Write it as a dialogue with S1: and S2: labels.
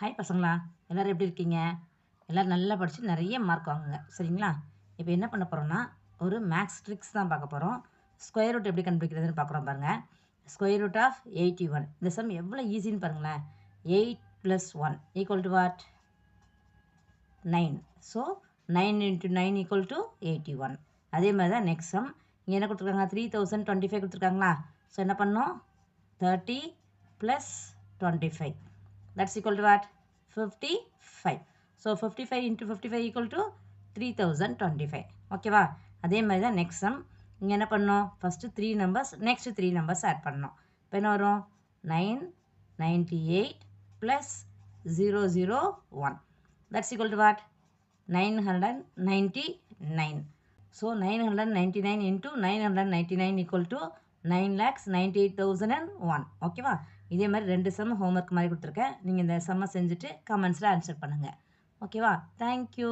S1: Hi பசங்களா, எல்லோரும் எப்படி இருக்கீங்க? எல்லோரும் நல்லா படித்து நிறைய மார்க் வாங்குங்க, சரிங்களா? இப்போ என்ன பண்ண போகிறோம்னா, ஒரு மேக்ஸ் ட்ரிக்ஸ் தான் பார்க்க போகிறோம். ஸ்கொயர் ரூட் எப்படி கண்டுபிடிக்கிறதுன்னு பார்க்குறோம் பாருங்கள். Square root of 81. இந்த சம் எவ்வளோ ஈஸின்னு பாருங்களேன். 8 + 1 = வாட்? 9. ஸோ 9 × 9 = 81. அதே மாதிரி தான் நெக்ஸ்ட் சம். இங்கே என்ன கொடுத்துருக்காங்க? 3025 கொடுத்துருக்காங்களா? ஸோ என்ன பண்ணோம்? 30 + 25. That's equal to what? 55. So 55 into 55 equal to 3025. ஓகேவா? அதே மாதிரி தான் நெக்ஸ்ட் சம். இங்கே என்ன பண்ணோம்? First 3 numbers, next 3 numbers add பண்ணோம். இப்போ என்ன வரும்? 998 + 001. That's equal to what? 999. So 999 into 999 equal to 9,98,001. ஓகேவா? இதே மாதிரி 2 சம் ஹோம்ஒர்க் மாதிரி கொடுத்துருக்கேன். நீங்கள் இந்த சம்மை செஞ்சுட்டு கமெண்ட்ஸில் ஆன்சர் பண்ணுங்கள். ஓகேவா? தேங்க்யூ.